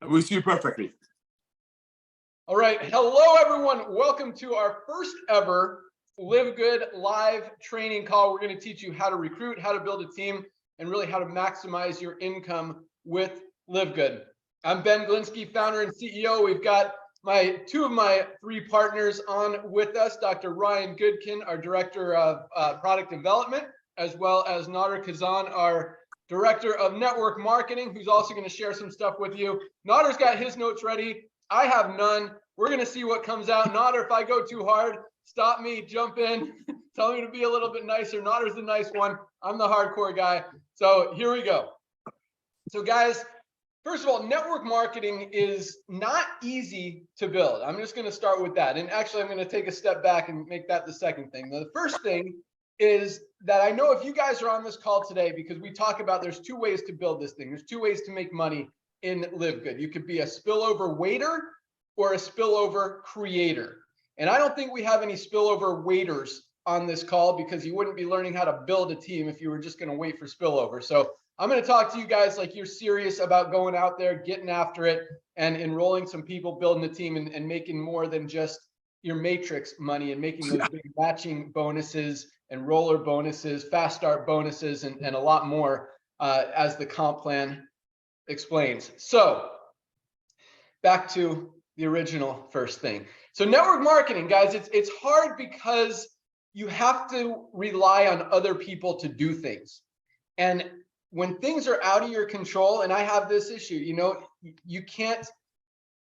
We see you perfectly. All right. Hello, everyone. Welcome to our first ever LiveGood live training call. We're going to teach you how to recruit, how to build a team, and really how to maximize your income with LiveGood. I'm Ben Glinsky, founder and CEO. We've got two of my three partners on with us, Dr. Ryan Goodkin, our Director of Product Development, as well as Nader Kazan, our Director of Network Marketing, who's also going to share some stuff with you. Nader's got his notes ready. I have none. We're going to see what comes out. Nader, if I go too hard, stop me, jump in, tell me to be a little bit nicer. Nader's the nice one. I'm the hardcore guy. So here we go. So guys, first of all, network marketing is not easy to build. I'm just going to start with that. And actually, I'm going to take a step back and make that the second thing. Now, the first thing is that I know if you guys are on this call today, because we talk about there's two ways to build this thing. There's two ways to make money in LiveGood. You could be a spillover waiter or a spillover creator. And I don't think we have any spillover waiters on this call, because you wouldn't be learning how to build a team if you were just going to wait for spillover. So I'm going to talk to you guys like you're serious about going out there, getting after it, and enrolling some people, building a team, and making more than just your matrix money, and making those big matching bonuses and roller bonuses, fast start bonuses, and a lot more as the comp plan explains. So back to the original first thing. So network marketing, guys, it's hard because you have to rely on other people to do things. And when things are out of your control, and I have this issue, you can't,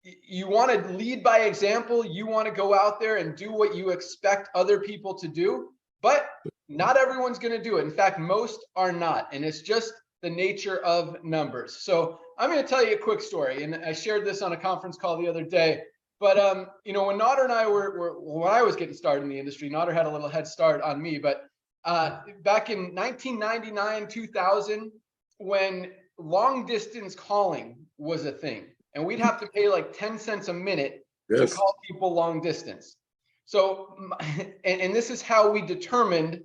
you want to lead by example. You want to go out there and do what you expect other people to do, but not everyone's going to do it. In fact, most are not. And it's just the nature of numbers. So I'm going to tell you a quick story. And I shared this on a conference call the other day. But, when Nader and I when I was getting started in the industry, Nader had a little head start on me. But back in 1999, 2000, when long distance calling was a thing, and we'd have to pay like 10 cents a minute to call people long distance. So, and this is how we determined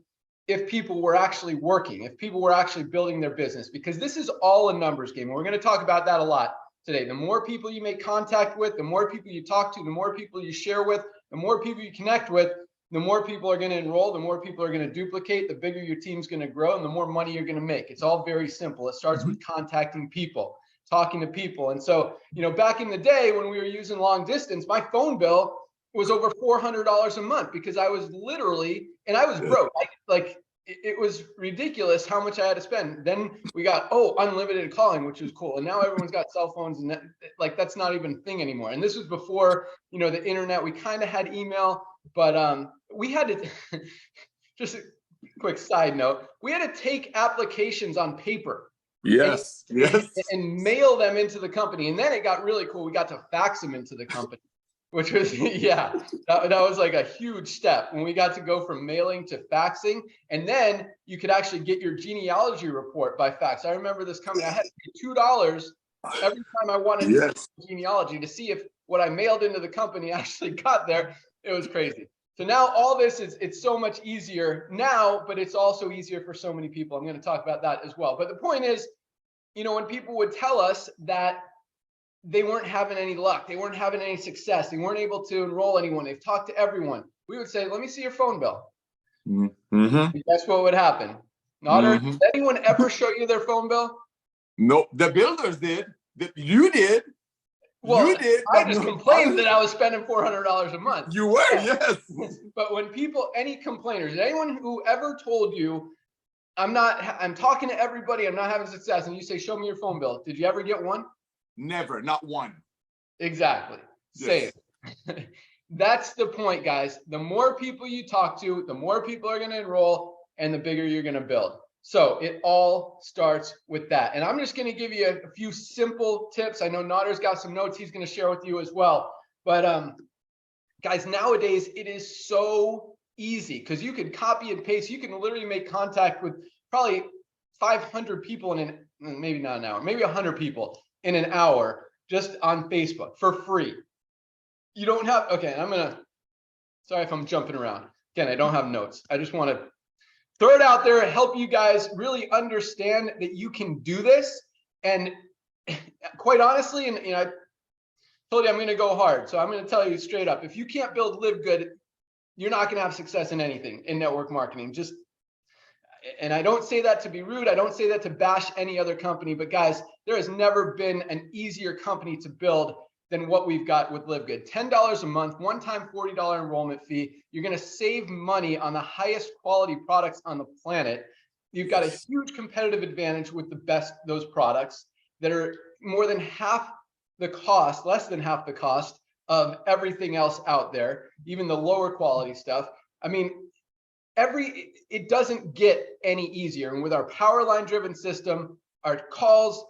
if people were actually working, if people were actually building their business, because this is all a numbers game. And we're going to talk about that a lot today. The more people you make contact with, the more people you talk to, the more people you share with, the more people you connect with, the more people are going to enroll, the more people are going to duplicate, the bigger your team's going to grow, and the more money you're going to make. It's all very simple. It starts with contacting people, talking to people. And so, back in the day when we were using long distance, my phone bill was over $400 a month, because I was literally, and I was broke. It was ridiculous how much I had to spend. Then we got, unlimited calling, which was cool. And now everyone's got cell phones, and that's not even a thing anymore. And this was before, the internet. We kind of had email, but we had to, just a quick side note, we had to take applications on paper. Yes. And mail them into the company. And then it got really cool. We got to fax them into the company, which was, that was like a huge step when we got to go from mailing to faxing. And then you could actually get your genealogy report by fax. I remember this coming. I had to pay $2 every time I wanted to see genealogy to see if what I mailed into the company actually got there. It was crazy. So now all this it's so much easier now, but it's also easier for so many people. I'm going to talk about that as well. But the point is, when people would tell us that they weren't having any luck, they weren't having any success, they weren't able to enroll anyone, they've talked to everyone, we would say, let me see your phone bill. Mm-hmm. Guess what would happen? Nader, did anyone ever show you their phone bill? No, the builders did. You did. Well, you did. I just complained that I was spending $400 a month. You were, yes. But when any complainers, anyone who ever told you, I'm talking to everybody, I'm not having success, and you say, show me your phone bill, did you ever get one? Never, not one. Exactly. Same. That's the point, guys. The more people you talk to, the more people are going to enroll, and the bigger you're going to build. So it all starts with that. And I'm just going to give you a few simple tips. I know Nader's got some notes he's going to share with you as well. But guys, nowadays it is so easy, because you can copy and paste. You can literally make contact with probably 500 people maybe not an hour, maybe 100 people in an hour just on Facebook for free. You don't have, sorry if I'm jumping around. Again, I don't have notes. I just want to throw it out there, help you guys really understand that you can do this. And quite honestly, and I told you I'm going to go hard. So I'm going to tell you straight up, if you can't build LiveGood, you're not going to have success in anything in network marketing. And I don't say that to be rude. I don't say that to bash any other company, but guys, there has never been an easier company to build than what we've got with LiveGood. $10 a month, one-time $40 enrollment fee. You're going to save money on the highest quality products on the planet. You've got a huge competitive advantage with those products that are more than half the cost, less than half the cost of everything else out there, even the lower quality stuff. I mean, it doesn't get any easier. And with our power line driven system, our calls,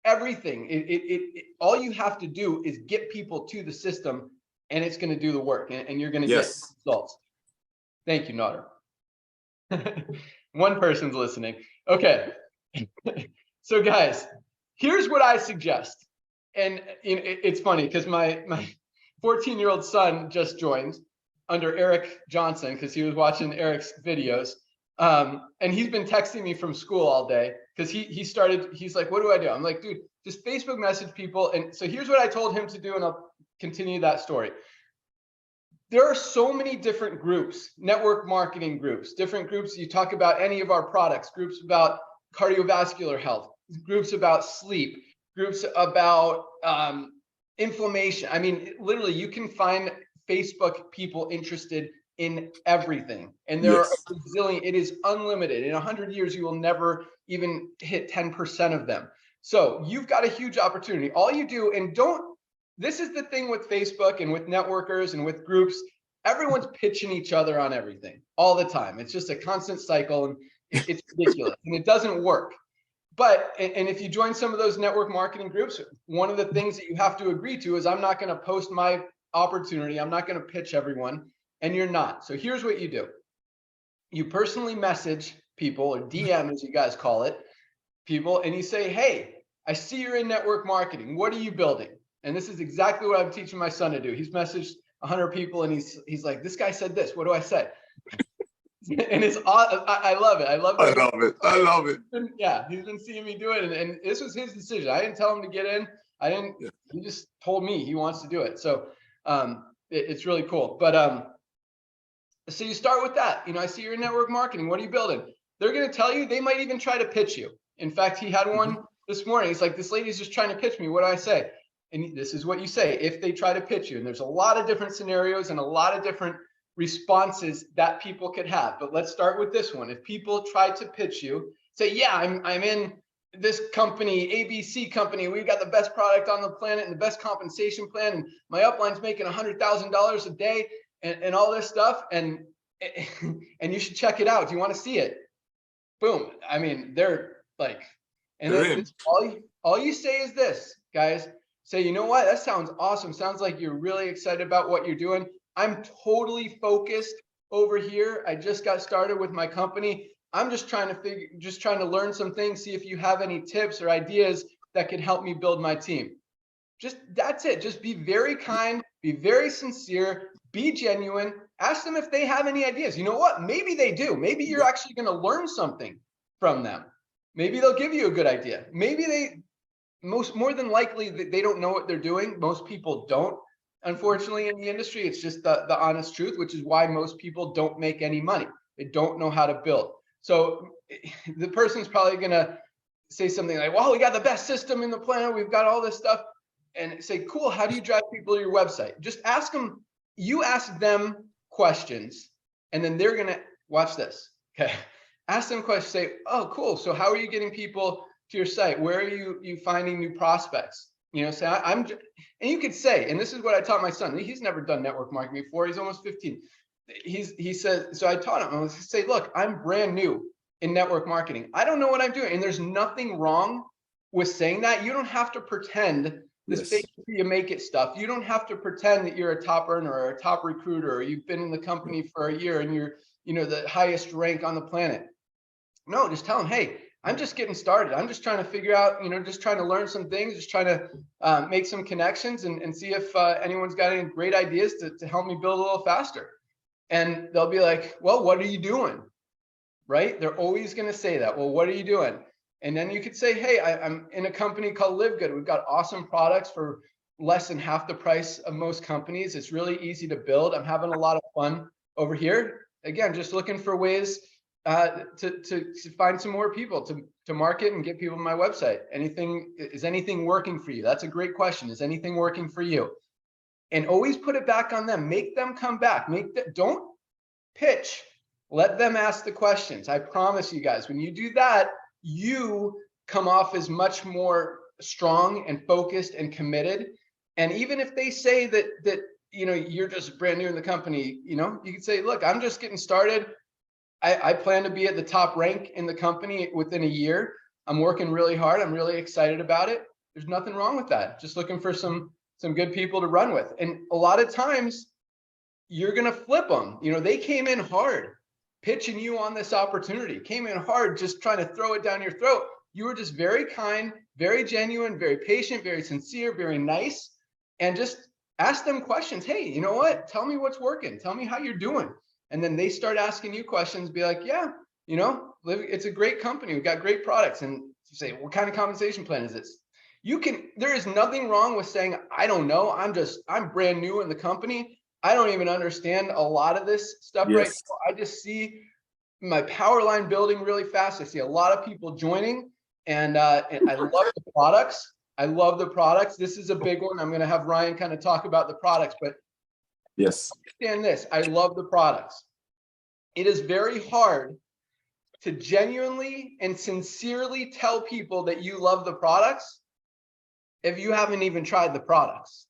everything, all you have to do is get people to the system, and it's going to do the work, and you're going to get results. Thank you, Naughter. One person's listening. Okay. So guys, here's what I suggest. And it's funny because my 14-year-old son just joined under Eric Johnson because he was watching Eric's videos. And he's been texting me from school all day because he's like, what do I do? I'm like, dude, just Facebook message people. And so here's what I told him to do, and I'll continue that story. There are so many different groups, network marketing groups, different groups. You talk about any of our products, groups about cardiovascular health, groups about sleep, groups about inflammation. I mean, literally, you can find Facebook people interested in everything. And there are a zillion, it is unlimited. In 100 years, you will never even hit 10% of them. So you've got a huge opportunity. All you do, this is the thing with Facebook and with networkers and with groups, everyone's pitching each other on everything all the time. It's just a constant cycle, and it's ridiculous and it doesn't work. But, and if you join some of those network marketing groups, one of the things that you have to agree to is I'm not going to post my opportunity. I'm not going to pitch everyone, and you're not. So here's what you do. You personally message people, or DM as you guys call it, people, and you say, hey, I see you're in network marketing. What are you building? And this is exactly what I'm teaching my son to do. He's messaged 100 people, and he's like, this guy said this. What do I say? And I love it. I love it. Yeah, he's been seeing me do it, and this was his decision. I didn't tell him to get in. He just told me he wants to do it. So it's really cool. But so you start with that. I see you're in network marketing. What are you building? They're going to tell you. They might even try to pitch you. In fact, he had one this morning. He's like, this lady's just trying to pitch me. What do I say? And this is what you say if they try to pitch you. And there's a lot of different scenarios and a lot of different responses that people could have. But let's start with this one. If people try to pitch you, say, yeah, I'm in this company, ABC company. We've got the best product on the planet and the best compensation plan. And my upline's making $100,000 a day and all this stuff. And you should check it out. Do you want to see it? Boom. I mean, they're like, and then all you say is this, guys. Say, you know what? That sounds awesome. Sounds like you're really excited about what you're doing. I'm totally focused over here. I just got started with my company. I'm just trying to learn some things, see if you have any tips or ideas that could help me build my team. That's it. Just be very kind, be very sincere, be genuine. Ask them if they have any ideas. You know what? Maybe they do. Maybe you're actually going to learn something from them. Maybe they'll give you a good idea. Maybe more than likely they don't know what they're doing. Most people don't, unfortunately, in the industry. It's just the honest truth, which is why most people don't make any money. They don't know how to build. So the person's probably going to say something like, well, we got the best system in the planet. We've got all this stuff. And say, cool, how do you drive people to your website? Just ask them. You ask them questions, and then they're going to watch this. Okay. Ask them questions. Say, oh, cool. So how are you getting people to your site? Where are you finding new prospects? Say and you could say, and this is what I taught my son. He's never done network marketing before. He's almost 15. He said, so I taught him. I was say, look, I'm brand new in network marketing. I don't know what I'm doing. And there's nothing wrong with saying that. You don't have to pretend this fake you make it stuff. You don't have to pretend that you're a top earner or a top recruiter, or you've been in the company for a year and you're, the highest rank on the planet. No, just tell them, hey, I'm just getting started. I'm just trying to figure out, just trying to learn some things, just trying to make some connections and see if anyone's got any great ideas to help me build a little faster. And they'll be like, well, what are you doing? Right? They're always going to say that. Well, what are you doing? And then you could say, hey, I'm in a company called LiveGood. We've got awesome products for less than half the price of most companies. It's really easy to build. I'm having a lot of fun over here. Again, just looking for ways to find some more people to market and get people to my website. Is anything working for you? That's a great question. Is anything working for you? And always put it back on them. Make them come back. Don't pitch. Let them ask the questions. I promise you guys, when you do that, you come off as much more strong and focused and committed. And even if they say that you're just brand new in the company, you can say, look, I'm just getting started. I plan to be at the top rank in the company within a year. I'm working really hard. I'm really excited about it. There's nothing wrong with that. Just looking for some good people to run with. And a lot of times you're going to flip them. They came in hard, pitching you on this opportunity, came in hard, just trying to throw it down your throat. You were just very kind, very genuine, very patient, very sincere, very nice. And just ask them questions. Hey, you know what? Tell me what's working. Tell me how you're doing. And then they start asking you questions, be like, yeah, it's a great company. We've got great products. And you say, what kind of compensation plan is this? There is nothing wrong with saying, I don't know. I'm brand new in the company. I don't even understand a lot of this stuff right now. I just see my power line building really fast. I see a lot of people joining, and I love the products. I love the products. This is a big one. I'm going to have Ryan kind of talk about the products, but yes, understand this. I love the products. It is very hard to genuinely and sincerely tell people that you love the products if you haven't even tried the products.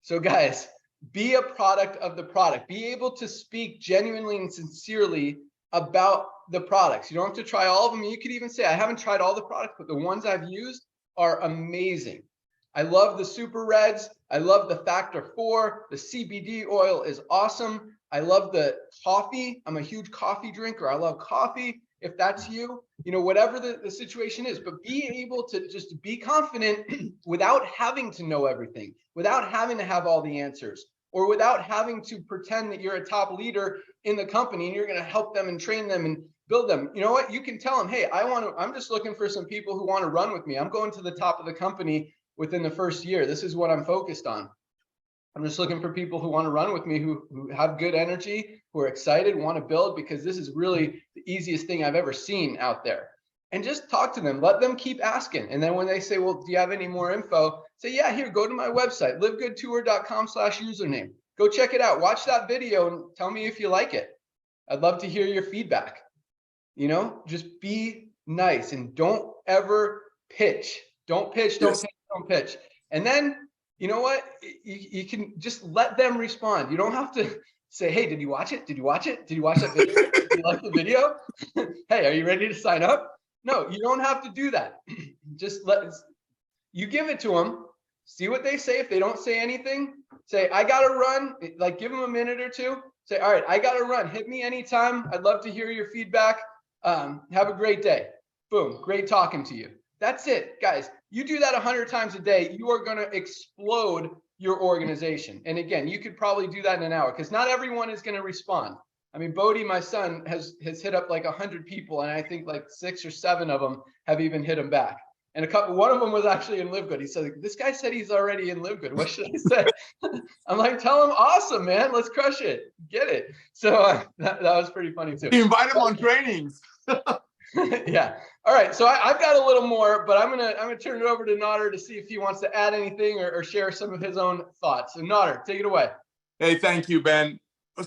So guys, be a product of the product. Be able to speak genuinely and sincerely about the products. You don't have to try all of them. You could even say, I haven't tried all the products, but the ones I've used are amazing. I love the Super Reds. I love the Factor 4. The CBD oil is awesome. I love the coffee. I'm a huge coffee drinker. I love coffee. If that's you, whatever the situation is, but be able to just be confident without having to know everything, without having to have all the answers, or without having to pretend that you're a top leader in the company and you're going to help them and train them and build them. You know what? You can tell them, hey, I'm just looking for some people who want to run with me. I'm going to the top of the company within the first year. This is what I'm focused on. I'm just looking for people who want to run with me, who have good energy, who are excited, want to build, because this is really the easiest thing I've ever seen out there. And just talk to them. Let them keep asking. And then when they say, well, do you have any more info? Say, yeah, here, go to my website, livegoodtour.com/username. Go check it out. Watch that video and tell me if you like it. I'd love to hear your feedback. Just be nice and don't ever pitch. Don't pitch, don't pitch. And then, you know what? You can just let them respond. You don't have to say, hey, did you watch it? Did you watch it? Did you watch that video? Did you like the video? Hey, are you ready to sign up? No, you don't have to do that. Just you give it to them, see what they say. If they don't say anything, say, I got to run. Like, give them a minute or two. Say, all right, I got to run. Hit me anytime. I'd love to hear your feedback. Have a great day. Boom. Great talking to you. That's it, guys. You do that 100 times a day, you are going to explode your organization. And again, you could probably do that in an hour, because not everyone is going to respond. I mean, Bodie, my son, has hit up like 100 people, and I think like 6 or 7 of them have even hit him back. And one of them was actually in LiveGood. He said, this guy said he's already in LiveGood. What should I say? I'm like, tell him, awesome, man. Let's crush it. Get it. So that was pretty funny too. Invite him on trainings. Yeah. All right. So I've got a little more, but I'm gonna turn it over to Nader to see if he wants to add anything or share some of his own thoughts. So Nader, take it away. Hey, thank you, Ben.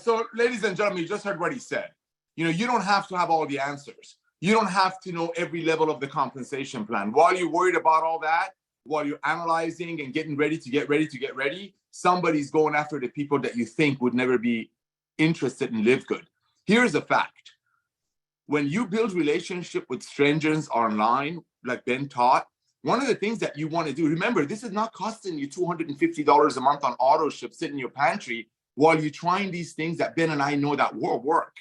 So, ladies and gentlemen, you just heard what he said. You don't have to have all the answers. You don't have to know every level of the compensation plan. While you're worried about all that, while you're analyzing and getting ready to get ready, somebody's going after the people that you think would never be interested in LiveGood. Here's a fact. When you build relationship with strangers online, like Ben taught, one of the things that you want to do, remember, this is not costing you $250 a month on auto ship sitting in your pantry while you're trying these things that Ben and I know that will work.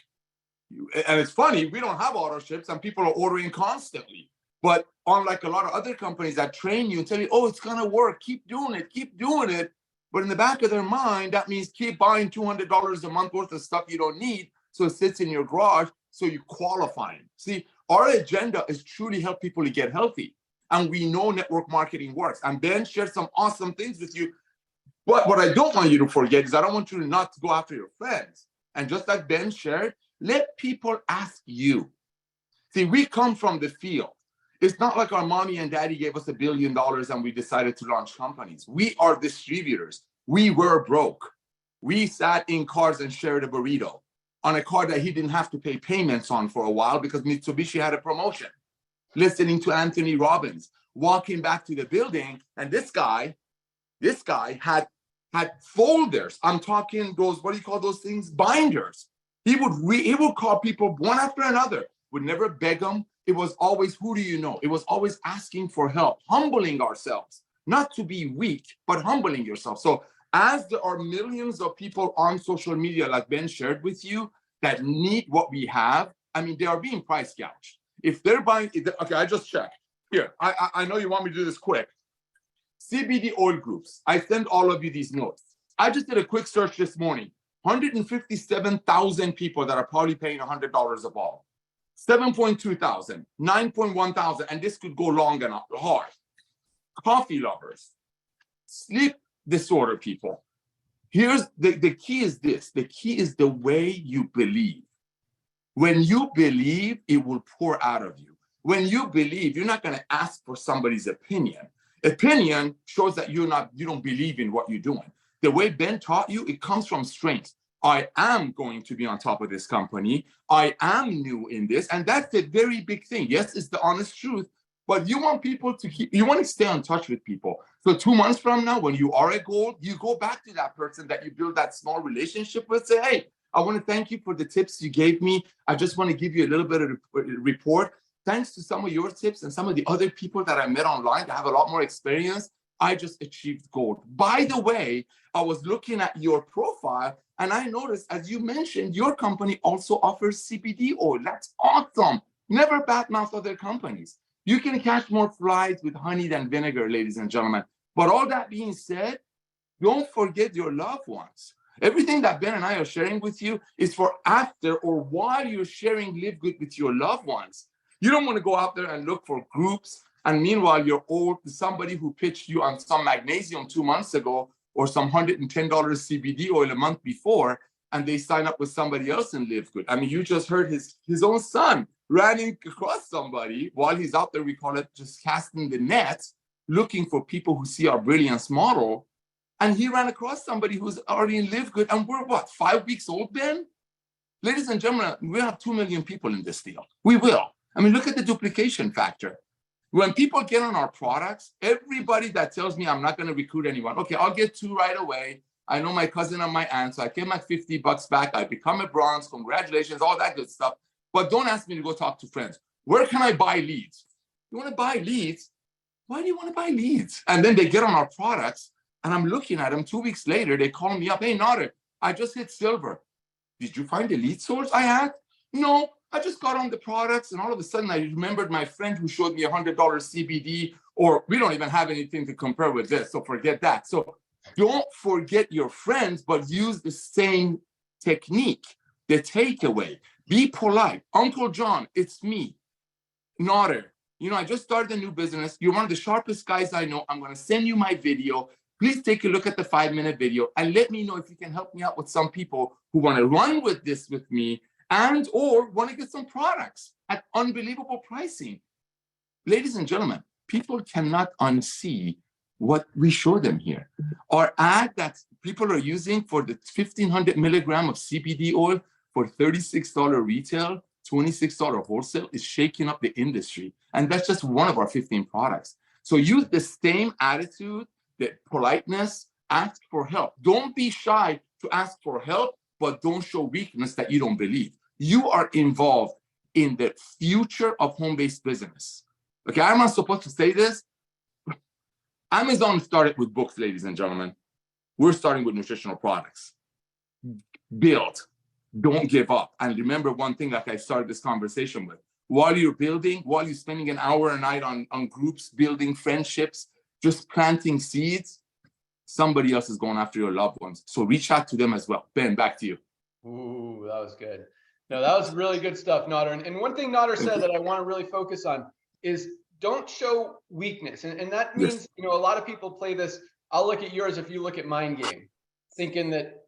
And it's funny, we don't have auto ships and people are ordering constantly. But unlike a lot of other companies that train you and tell you, oh, it's going to work, keep doing it. But in the back of their mind, that means keep buying $200 a month worth of stuff you don't need. So it sits in your garage. So you qualify. See, Our agenda is truly help people to get healthy. And we know network marketing works. And Ben shared some awesome things with you. But what I don't want you to forget is I don't want you to not go after your friends. And just like Ben shared, let people ask you. See, we come from the field. It's not like our mommy and daddy gave us $1 billion and we decided to launch companies. We are distributors. We were broke. We sat in cars and shared a burrito on a car that he didn't have to pay payments on for a while because Mitsubishi had a promotion. Listening to Anthony Robbins, walking back to the building, and this guy had folders. I'm talking those, what do you call those things? Binders. He would call people one after another, would never beg them. It was always, who do you know? It was always asking for help, humbling ourselves, not to be weak, but humbling yourself. So as there are millions of people on social media, like Ben shared with you, that need what we have, I mean, they are being price gouged. If they're buying, okay, I just checked. Here, I know you want me to do this quick. CBD oil groups. I send all of you these notes. I just did a quick search this morning. 157,000 people that are probably paying $100 a bottle. 7.2 thousand, 9.1 thousand, and this could go long and hard. Coffee lovers, sleep disorder people. Here's the key is this. The key is the way you believe. When you believe, it will pour out of you. When you believe, you're not going to ask for somebody's opinion. Opinion shows that you don't believe in what you're doing. The way Ben taught you, it comes from strength. I am going to be on top of this company. I am new in this. And that's a very big thing. Yes, it's the honest truth, but you want people to you want to stay in touch with people. So 2 months from now, when you are at gold, you go back to that person that you build that small relationship with, say, hey, I want to thank you for the tips you gave me. I just want to give you a little bit of a report. Thanks to some of your tips and some of the other people that I met online that have a lot more experience, I just achieved gold. By the way, I was looking at your profile and I noticed, as you mentioned, your company also offers CBD oil. That's awesome. Never badmouth other companies. You can catch more flies with honey than vinegar, ladies and gentlemen. But all that being said, don't forget your loved ones. Everything that Ben and I are sharing with you is for after or while you're sharing Live Good with your loved ones. You don't want to go out there and look for groups. And meanwhile, you're old, somebody who pitched you on some magnesium 2 months ago or some $110 CBD oil a month before, and they sign up with somebody else and Live Good. I mean, you just heard his own son running across somebody while he's out there, we call it just casting the net, looking for people who see our brilliance model. And he ran across somebody who's already in Live Good. And we're what, 5 weeks old, Ben? Ladies and gentlemen, we have 2 million people in this deal. We will. I mean, look at the duplication factor. When people get on our products, everybody that tells me I'm not going to recruit anyone, okay, I'll get 2 right away. I know my cousin and my aunt, so I get my $50 back. I become a bronze. Congratulations, all that good stuff. But don't ask me to go talk to friends. Where can I buy leads? You want to buy leads? Why do you want to buy leads? And then they get on our products, and I'm looking at them 2 weeks later. They call me up. Hey, Nader, I just hit silver. Did you find the lead source I had? No, I just got on the products, and all of a sudden I remembered my friend who showed me $100 CBD, or we don't even have anything to compare with this, so forget that. So don't forget your friends, but use the same technique. The takeaway, be polite. Uncle John, it's me, Nader. You know, I just started a new business. You're one of the sharpest guys I know. I'm going to send you my video. Please take a look at the 5-minute video and let me know if you can help me out with some people who want to run with this with me and or want to get some products at unbelievable pricing. Ladies and gentlemen, people cannot unsee what we show them here. Our ad that people are using for the 1,500 milligram of CBD oil for $36 retail, $26 wholesale is shaking up the industry. And that's just one of our 15 products. So use the same attitude, the politeness, ask for help. Don't be shy to ask for help, but don't show weakness that you don't believe. You are involved in the future of home-based business. Okay, I'm not supposed to say this. Amazon started with books, ladies and gentlemen. We're starting with nutritional products. Build. Don't give up. And remember one thing like I started this conversation with. While you're building, while you're spending an hour a night on groups, building friendships, just planting seeds, somebody else is going after your loved ones. So reach out to them as well. Ben, back to you. Ooh, that was good. No, that was really good stuff, Nader. And one thing Nader said that I want to really focus on is don't show weakness. And that means, a lot of people play this. I'll look at yours if you look at mine game, thinking that,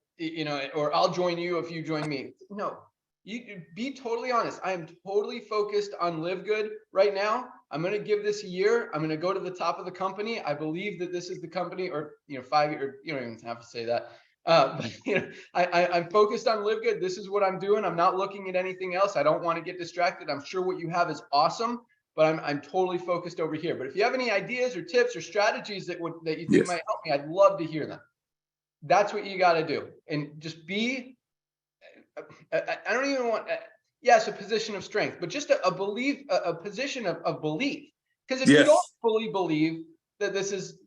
or I'll join you if you join me. No, you be totally honest. I am totally focused on LiveGood right now. I'm going to give this a year. I'm going to go to the top of the company. I believe that this is the company, or 5 years. You don't even have to say that. But I'm focused on LiveGood. This is what I'm doing. I'm not looking at anything else. I don't want to get distracted. I'm sure what you have is awesome, but I'm totally focused over here. But if you have any ideas or tips or strategies that you think might help me, I'd love to hear them. That's what you got to do. And just be, I don't even want, yes, a position of strength, but just a belief, a position of belief. Because if you don't fully believe that this is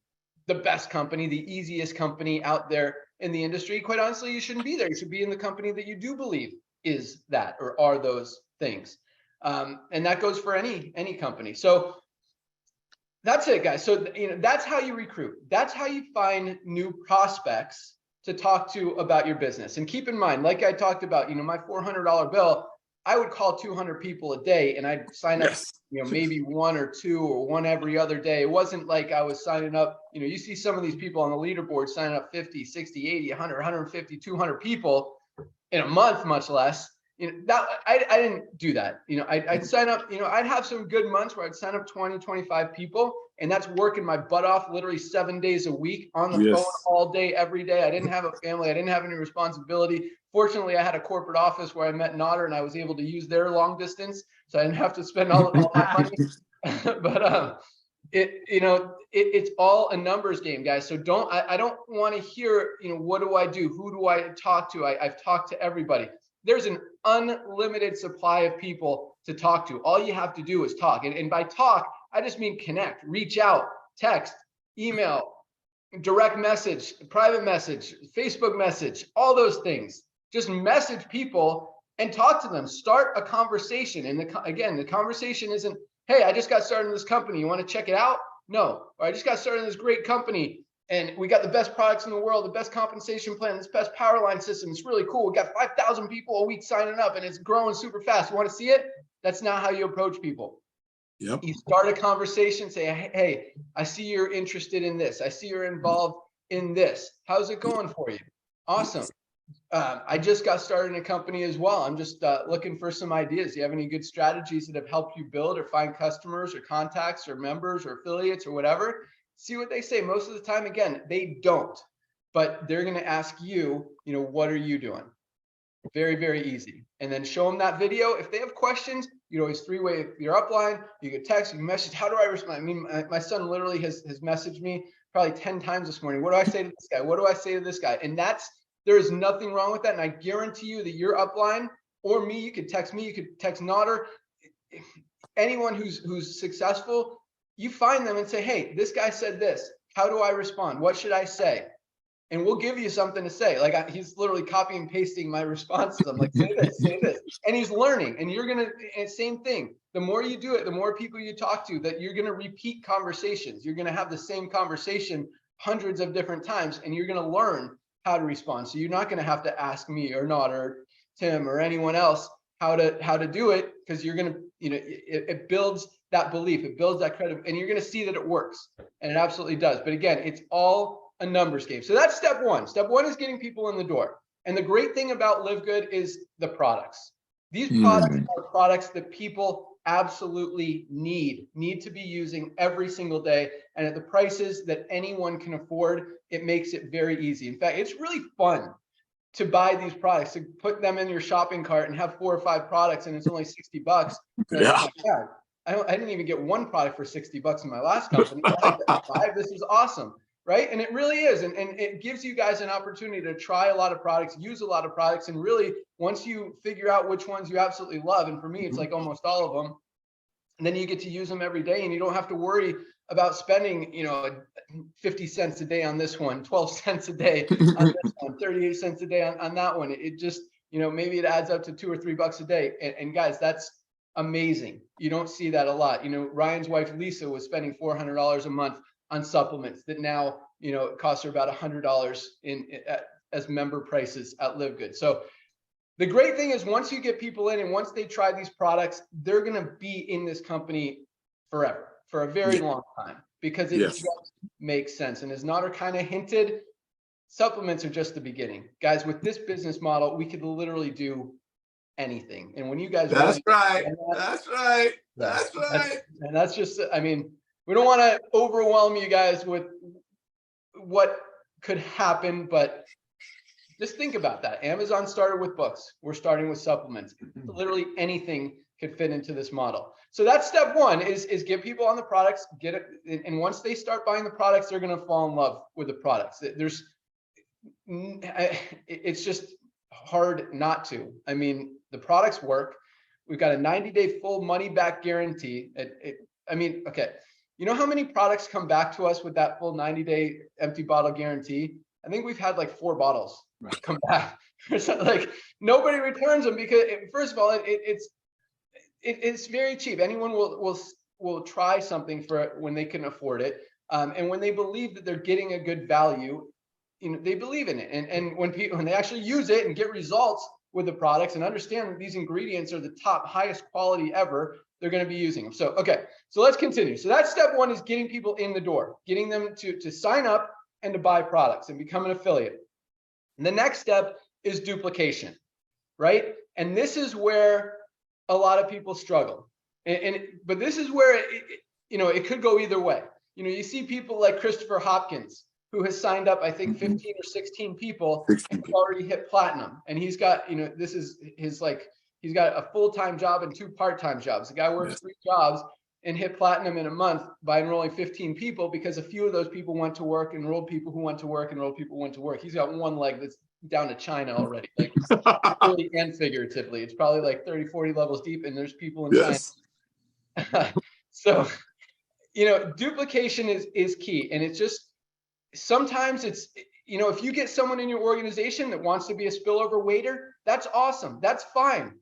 the best company, the easiest company out there in the industry, quite honestly, you shouldn't be there. You should be in the company that you do believe is that, or are those things. And that goes for any company. So that's it, guys. So, that's how you recruit. That's how you find new prospects to talk to about your business. And keep in mind, like I talked about, my $400 bill, I would call 200 people a day and I'd sign up, maybe one or two or one every other day. It wasn't like I was signing up, you see some of these people on the leaderboard signing up 50, 60, 80, 100, 150, 200 people in a month, much less. That I didn't do that. I'd sign up, I'd have some good months where I'd sign up 20, 25 people, and that's working my butt off literally 7 days a week on the phone all day, every day. I didn't have a family. I didn't have any responsibility. Fortunately, I had a corporate office where I met Nader, and I was able to use their long distance, so I didn't have to spend all my money. But it's all a numbers game, guys. So I don't want to hear, what do I do? Who do I talk to? I've talked to everybody. There's an unlimited supply of people to talk to. All you have to do is talk. And by talk, I just mean connect, reach out, text, email, direct message, private message, Facebook message, all those things. Just message people and talk to them. Start a conversation. And again, the conversation isn't, hey, I just got started in this company. You want to check it out? No. Or I just got started in this great company and we got the best products in the world, the best compensation plan, this best power line system. It's really cool. We got 5,000 people a week signing up and it's growing super fast. You want to see it? That's not how you approach people. Yep. You start a conversation, say, hey, I see you're interested in this. I see you're involved in this. How's it going for you? Awesome. I just got started in a company as well. I'm just looking for some ideas. Do you have any good strategies that have helped you build or find customers or contacts or members or affiliates or whatever? See what they say. Most of the time, again, they don't, but they're going to ask you, what are you doing? Very, very easy. And then show them that video. If they have questions, you always three-way your upline. You can text, you can message. How do I respond? I mean, my son literally has messaged me probably 10 times this morning. What do I say to this guy? What do I say to this guy? And there is nothing wrong with that. And I guarantee you that your upline or me, you could text me, you could text Nader, anyone who's successful, you find them and say, hey, this guy said this. How do I respond? What should I say? And we'll give you something to say. Like he's literally copying and pasting my responses. I'm like, say this, say this. And he's learning. And you're going to, same thing. The more you do it, the more people you talk to, that you're going to repeat conversations. You're going to have the same conversation hundreds of different times, and you're going to learn how to respond. So you're not going to have to ask me or not, or Tim or anyone else how to do it, because you're going to, it builds that belief. It builds that credibility, and you're going to see that it works. And it absolutely does. But again, it's all a numbers game. So that's step one. Step one is getting people in the door. And the great thing about LiveGood is the products. These products are products that people absolutely need to be using every single day. And at the prices that anyone can afford, it makes it very easy. In fact, it's really fun to buy these products, to put them in your shopping cart and have 4 or 5 products, and it's only $60. Yeah. I didn't even get one product for $60 in my last company. I got 5. This is awesome. Right. And it really is. And it gives you guys an opportunity to try a lot of products, use a lot of products. And really, once you figure out which ones you absolutely love, and for me, it's like almost all of them, and then you get to use them every day, and you don't have to worry about spending, 50 cents a day on this one, 12 cents a day on this one, 38 cents a day on that one. It just, maybe it adds up to $2 or $3 a day. And guys, that's amazing. You don't see that a lot. Ryan's wife, Lisa, was spending $400 a month on supplements that now, it costs her about $100 as member prices at LiveGood. So The great thing is once you get people in and once they try these products, they're going to be in this company forever, for a very long time, because it just makes sense. And as Nader kind of hinted, supplements are just the beginning. Guys, with this business model, we could literally do anything. And when you guys That's really right. And that's just, I mean, we don't want to overwhelm you guys with what could happen, but just think about that. Amazon started with books. We're starting with supplements. Literally anything could fit into this model. So that's step one, is get people on the products, get it. And once they start buying the products, they're going to fall in love with the products. It's just hard not to. I mean, the products work. We've got a 90-day full money back guarantee. I mean, okay. You know how many products come back to us with that full 90-day empty bottle guarantee? I think we've had like 4 bottles come back. So, like, nobody returns them because, first of all, it's very cheap. Anyone will try something for when they can afford it, and when they believe that they're getting a good value, you know, they believe in it. And when they actually use it and get results with the products and understand that these ingredients are the top, highest quality ever, they're going to be using them. So, okay, so let's continue. So that's step one, is getting people in the door, getting them to sign up and to buy products and become an affiliate. And the next step is duplication, right? And this is where a lot of people struggle. But this is where it could go either way. You know, you see people like Christopher Hopkins, who has signed up, I think 15 or 16 people and already hit platinum. And he's got, this is his, like, he's got a full-time job and 2 part-time jobs. The guy works 3 jobs and hit platinum in a month by enrolling 15 people, because a few of those people went to work, enrolled people who went to work, enrolled people who went to work. He's got one leg that's down to China already, like literally and figuratively. It's probably like 30, 40 levels deep, and there's people in China. So, duplication is key. And it's just, sometimes it's, if you get someone in your organization that wants to be a spillover waiter, that's awesome. That's fine.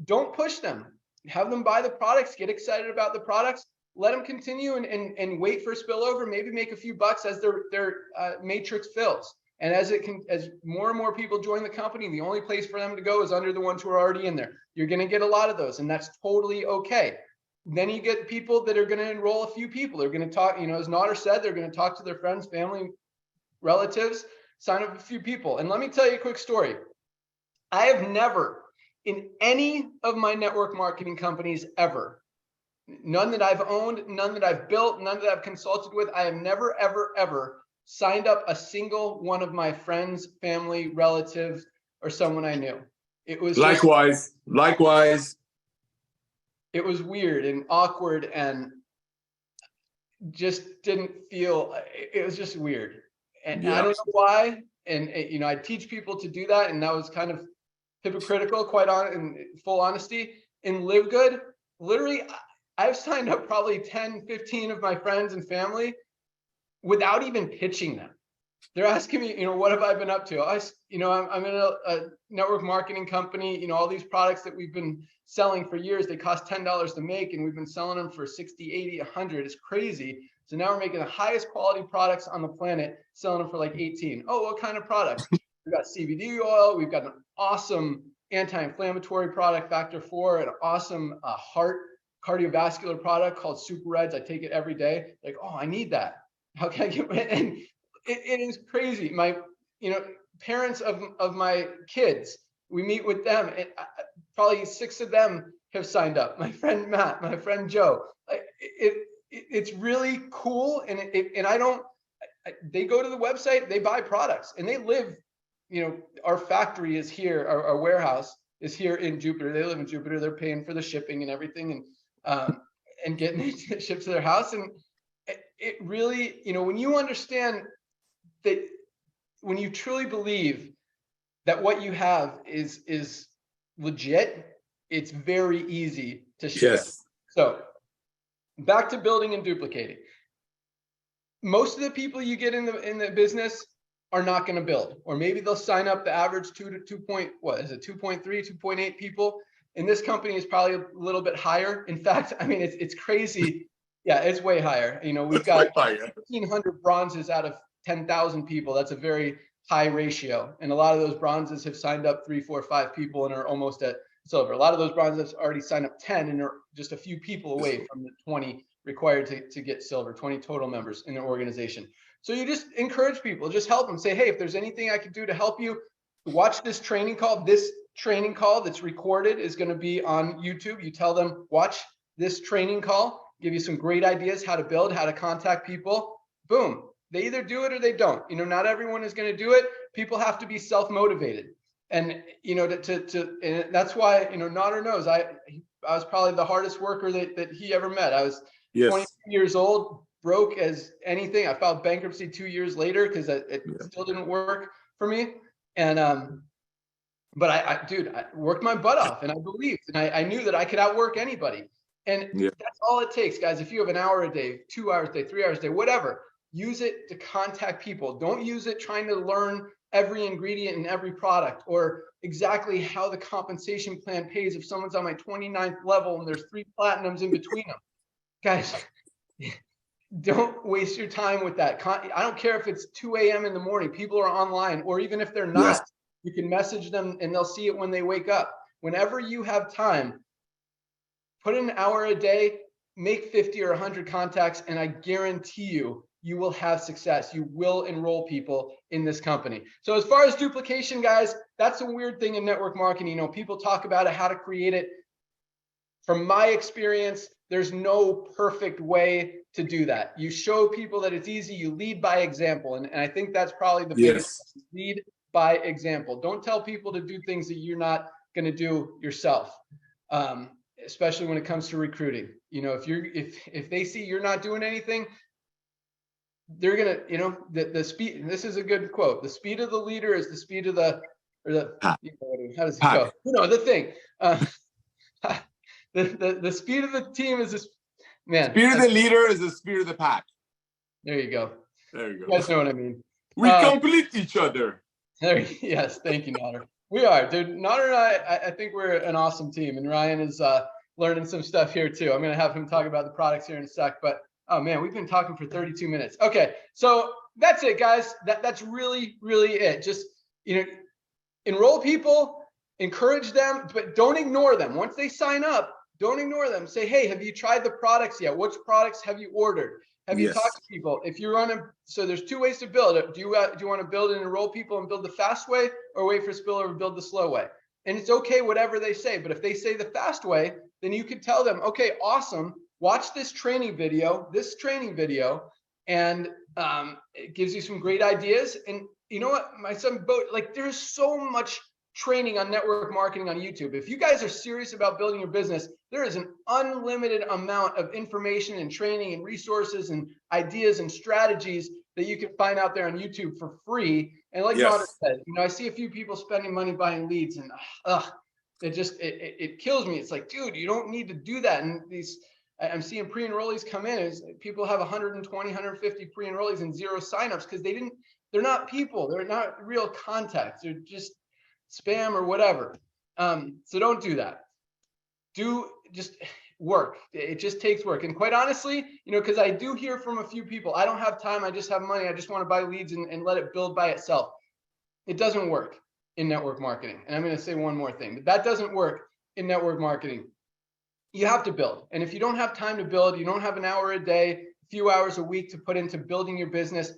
Don't push them. Have them buy the products, get excited about the products, let them continue and wait for spillover, maybe make a few bucks as their matrix fills. And as more and more people join the company, the only place for them to go is under the ones who are already in there. You're going to get a lot of those, and that's totally okay. Then you get people that are going to enroll a few people. They're going to talk, as Nader said, they're going to talk to their friends, family, relatives, sign up a few people. And let me tell you a quick story. I have never, in any of my network marketing companies ever, none that I've owned, none that I've built, none that I've consulted with, I have never, ever, ever signed up a single one of my friends, family, relatives, or someone I knew. It was likewise. It was weird and awkward and just didn't feel, it was just weird. And I don't know why. And, I teach people to do that. And that was kind of hypocritical, in full honesty. In LiveGood, literally, I've signed up probably 10, 15 of my friends and family without even pitching them. They're asking me, what have I been up to? I'm in a network marketing company, all these products that we've been selling for years, they cost $10 to make, and we've been selling them for 60, 80, 100. It's crazy. So now we're making the highest quality products on the planet, selling them for like 18. Oh, what kind of products? We've got CBD oil. We've got an awesome anti-inflammatory product, Factor 4, an awesome heart cardiovascular product called superreds. I take it every day. Like, oh, I need that. How can I get it? And it is crazy. My, parents of my kids, we meet with them, and probably 6 of them have signed up. My friend Matt, my friend Joe. It's really cool. And they go to the website, they buy products, and they live, our factory is here, our warehouse is here in Jupiter. They live in Jupiter. They're paying for the shipping and everything, and getting it shipped to their house. And it really, when you understand that, when you truly believe that what you have is legit, it's very easy to share. Yes. So back to building and duplicating. Most of the people you get in the business are not going to build, or maybe they'll sign up the average 2.3, 2.8 people. In this company is probably a little bit higher. In fact, I mean, it's crazy. Yeah, it's way higher. We've got 1,500 bronzes out of 10,000 people. That's a very high ratio. And a lot of those bronzes have signed up 3, 4, 5 people and are almost at silver. A lot of those bronzes already signed up 10 and are just a few people away from the 20 required to get silver, 20 total members in their organization. So you just encourage people, just help them, say, hey, if there's anything I could do to help you, watch this training call. This training call that's recorded is going to be on YouTube. You tell them, watch this training call, give you some great ideas how to build, how to contact people. Boom. They either do it or they don't. Not everyone is going to do it. People have to be self-motivated. And, and that's why, Nader knows I was probably the hardest worker that he ever met. I was 22 years old, broke as anything. I filed bankruptcy 2 years later because it still didn't work for me. And, but I worked my butt off, and I believed, and I knew that I could outwork anybody. And that's all it takes, guys. If you have an hour a day, 2 hours a day, 3 hours a day, whatever, use it to contact people. Don't use it trying to learn every ingredient in every product or exactly how the compensation plan pays if someone's on my 29th level and there's 3 platinums in between them. Guys, don't waste your time with that. I don't care if it's 2 a.m. in the morning, people are online, or even if they're not, you can message them and they'll see it when they wake up. Whenever you have time, put an hour a day, make 50 or 100 contacts, and I guarantee you, you will have success. You will enroll people in this company. So as far as duplication, guys, that's a weird thing in network marketing. People talk about it, how to create it. From my experience, there's no perfect way to do that. You show people that it's easy. You lead by example. And I think that's probably the biggest. Lead by example. Don't tell people to do things that you're not going to do yourself, especially when it comes to recruiting. If they see you're not doing anything, they're going to, the speed, and this is a good quote, the speed of the leader is the speed of the how does it go? The thing. The speed of the team is this, man. Speed of the leader is the speed of the pack. There you go. There you go. You guys know what I mean. We complete each other. Yes, thank you, Nader. We are, dude. Nader and I think we're an awesome team, and Ryan is learning some stuff here too. I'm going to have him talk about the products here in a sec, but oh man, we've been talking for 32 minutes. Okay, so that's it, guys. That's really, really it. Just enroll people, encourage them, but don't ignore them. Once they sign up, don't ignore them. Say, hey, have you tried the products yet? Which products have you ordered? Have you talked to people? If you're so there's 2 ways to build it. Do you want to build and enroll people and build the fast way, or wait for spillover and build the slow way? And it's okay, whatever they say. But if they say the fast way, then you could tell them, okay, awesome. Watch this training video, and it gives you some great ideas. And you know what, my son, there's so much training on network marketing on YouTube. If you guys are serious about building your business, there is an unlimited amount of information and training and resources and ideas and strategies that you can find out there on YouTube for free. And like Nader said, I see a few people spending money buying leads, and it kills me. It's like, dude, you don't need to do that. And I'm seeing pre-enrollees come in. People have 120, 150 pre-enrollees and 0 signups because they're not people. They're not real contacts. They're just spam or whatever. So don't do that. Just work. It just takes work. And quite honestly, because I do hear from a few people, I don't have time. I just have money. I just want to buy leads and let it build by itself. It doesn't work in network marketing. And I'm going to say one more thing. That doesn't work in network marketing. You have to build. And if you don't have time to build, you don't have an hour a day, a few hours a week to put into building your business,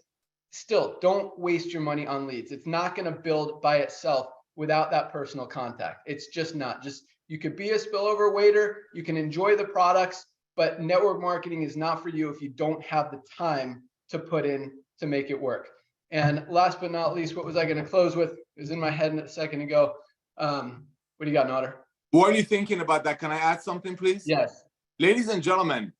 still don't waste your money on leads. It's not going to build by itself without that personal contact. It's just not. You could be a spillover waiter, you can enjoy the products, but network marketing is not for you if you don't have the time to put in to make it work. And last but not least, what was I going to close with? It was in my head a second ago. What do you got, Nader? What are you thinking about that? Can I add something, please? Yes. Ladies and gentlemen,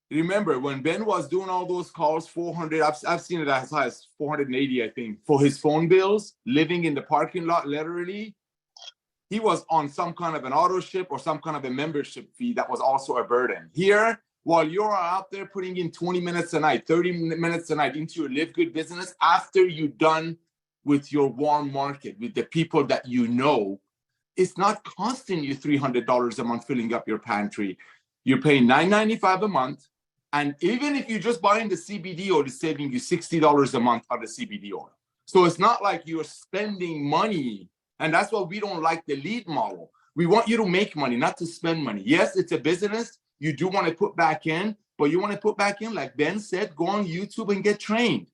remember when Ben was doing all those calls, 400, I've seen it as high as 480, I think, for his phone bills, living in the parking lot, literally, he was on some kind of an auto ship or some kind of a membership fee that was also a burden. Here, while you're out there putting in 20 minutes a night, 30 minutes a night into your LiveGood business, after you're done with your warm market, with the people that you know, it's not costing you $300 a month filling up your pantry. You're paying $9.95 a month. And even if you're just buying the CBD oil, it's saving you $60 a month on the CBD oil. So it's not like you're spending money. And that's why we don't like the lead model. We want you to make money, not to spend money. Yes, it's a business. You do want to put back in, but you want to put back in, like Ben said, go on YouTube and get trained.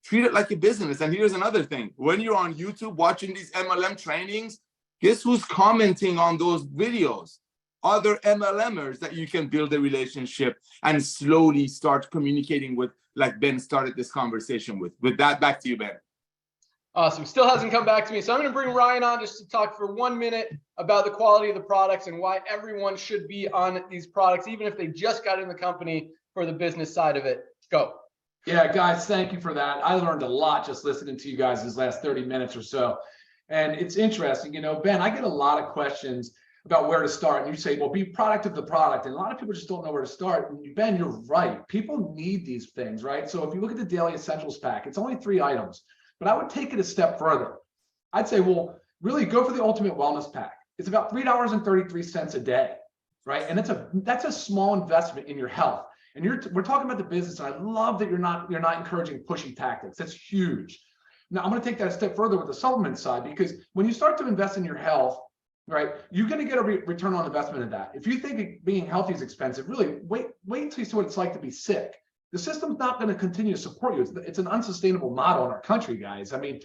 Treat it like a business. And here's another thing. When you're on YouTube watching these MLM trainings, guess who's commenting on those videos? Other MLMers that you can build a relationship and slowly start communicating with, like Ben started this conversation with. With that, back to you, Ben. Awesome. Still hasn't come back to me. So I'm going to bring Ryan on just to talk for 1 minute about the quality of the products and why everyone should be on these products, even if they just got in the company for the business side of it. Go. Yeah, guys, thank you for that. I learned a lot just listening to you guys these last 30 minutes or so. And it's interesting, Ben, I get a lot of questions about where to start. And you say, well, be product of the product. And a lot of people just don't know where to start. And Ben, you're right. People need these things, right? So if you look at the Daily Essentials pack, it's only 3 items. But I would take it a step further. I'd say, well, really go for the Ultimate Wellness Pack. It's about $3.33 a day, right? And that's a small investment in your health. And we're talking about the business, and I love that you're not encouraging pushy tactics. That's huge. Now I'm going to take that a step further with the supplement side, because when you start to invest in your health, right, you're going to get a return on investment of that. If you think being healthy is expensive, really wait until you see what it's like to be sick. The system's not going to continue to support you. It's an unsustainable model in our country, guys. I mean,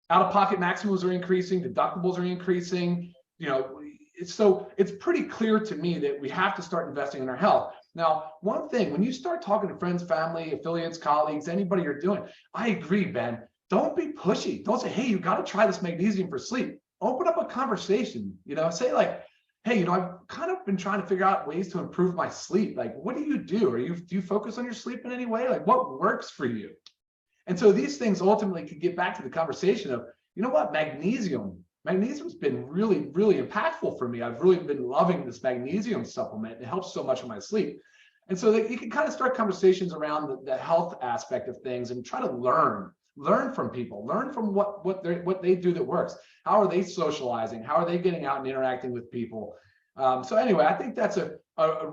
out-of-pocket maximums are increasing, deductibles are increasing. It's pretty clear to me that we have to start investing in our health. Now, one thing, when you start talking to friends, family, affiliates, colleagues, anybody you're doing, I agree, Ben. Don't be pushy. Don't say, hey, you got to try this magnesium for sleep. Open up a conversation. Say like, hey, I've kind of been trying to figure out ways to improve my sleep. Like, what do? Do you focus on your sleep in any way? Like, what works for you? And so these things ultimately could get back to the conversation of, magnesium's been really, really impactful for me. I've really been loving this magnesium supplement. It helps so much with my sleep. And so you can kind of start conversations around the health aspect of things and try to learn from people, learn from what they do that works. How are they socializing? How are they getting out and interacting with people? So anyway, I think that's a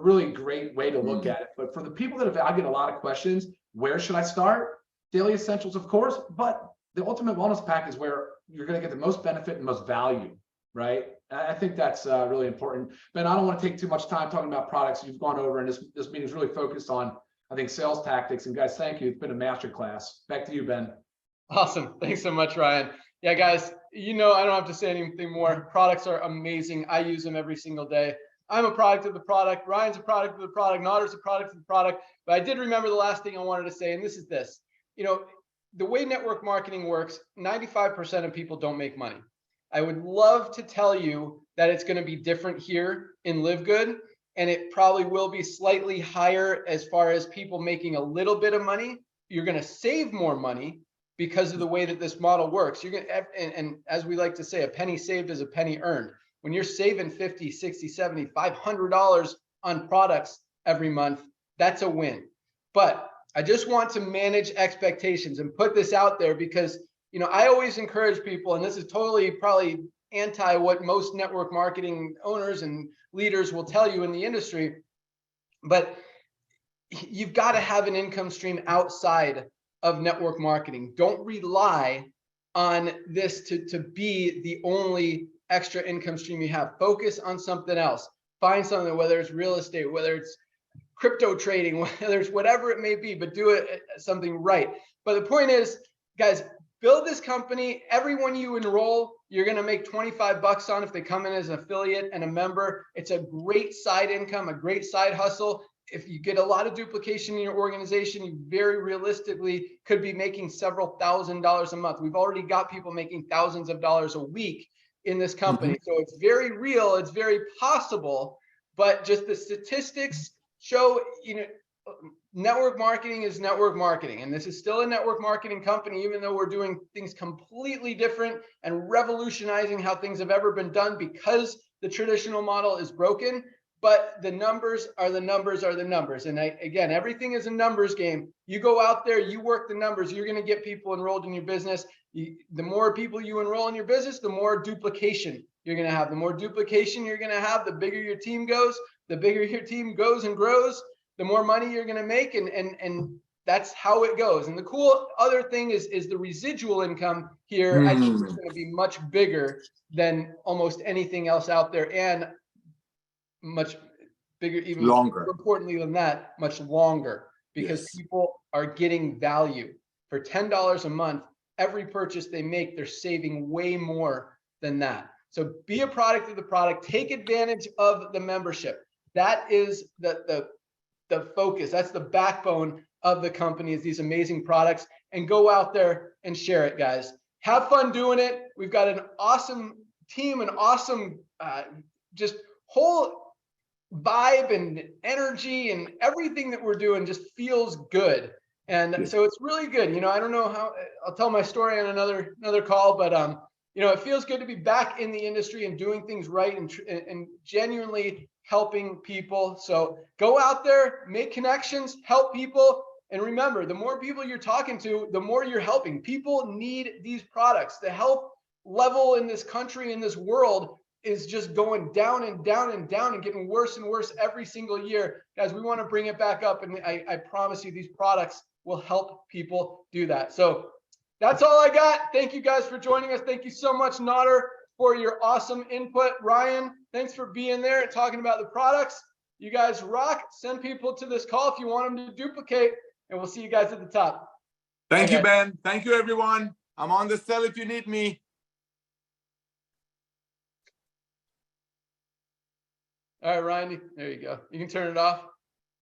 really great way to look at it. But for the people I get a lot of questions, where should I start? Daily Essentials, of course, but the Ultimate Wellness Pack is where you're going to get the most benefit and most value, right? I think that's really important. Ben, I don't want to take too much time talking about products you've gone over, and this meeting is really focused on, I think, sales tactics. And guys, thank you. It's been a masterclass. Back to you, Ben. Awesome. Thanks so much, Ryan. Yeah, guys, I don't have to say anything more. Products are amazing. I use them every single day. I'm a product of the product. Ryan's a product of the product. Notter's a product of the product. But I did remember the last thing I wanted to say, and this is this. The way network marketing works, 95% of people don't make money. I would love to tell you that it's going to be different here in LiveGood, and it probably will be slightly higher as far as people making a little bit of money. You're going to save more money because of the way that this model works. You're going to, and as we like to say, a penny saved is a penny earned. When you're saving $50, $60, $70, $500 on products every month, that's a win. But I just want to manage expectations and put this out there because, I always encourage people, and this is totally probably anti what most network marketing owners and leaders will tell you in the industry, but you've got to have an income stream outside of network marketing. Don't rely on this to be the only extra income stream you have. Focus on something else. Find something, whether it's real estate, whether it's crypto trading, whether it's whatever it may be, but do it something right. But the point is, guys, build this company. Everyone you enroll, you're going to make $25 on if they come in as an affiliate and a member. It's a great side income, a great side hustle. If you get a lot of duplication in your organization, you very realistically could be making several $1,000s a month. We've already got people making thousands of dollars a week in this company. So it's very real. It's very possible, but just the statistics show, network marketing is network marketing. And this is still a network marketing company, even though we're doing things completely different and revolutionizing how things have ever been done because the traditional model is broken. But the numbers are the numbers are the numbers. And again, everything is a numbers game. You go out there, you work the numbers, you're going to get people enrolled in your business. The more people you enroll in your business, the more duplication you're going to have. The more duplication you're going to have, the bigger your team goes. The bigger your team goes and grows, the more money you're going to make. And that's how it goes. And the cool other thing is the residual income here. I think is going to be much bigger than almost anything else out there, and much bigger, even longer. more importantly than that, much longer, because Yes. people are getting value. For $10 a month, every purchase they make, they're saving way more than that. So be a product of the product. Take advantage of the membership. That is the focus. That's the backbone of the company, is these amazing products. And go out there and share it, guys. Have fun doing it. We've got an awesome team, an awesome just whole vibe and energy, and everything that we're doing just feels good. And so it's really good. You know, I don't know how, I'll tell my story on another call, but you know, it feels good to be back in the industry and doing things right and genuinely helping people. So go out there, make connections, help people. And remember, the more people you're talking to, the more you're helping. People need these products. The health level in this country, in this world, is just going down and down and down and getting worse and worse every single year. Guys, we want to bring it back up. And I promise you, these products will help people do that. So that's all I got. Thank you guys for joining us. Thank you so much, Nader, for your awesome input. Ryan, thanks for being there and talking about the products. You guys rock. Send people to this call if you want them to duplicate, and we'll see you guys at the top. Thank you, Ben. Thank you, everyone. I'm on the cell if you need me. All right, Ryan, there you go. You can turn it off.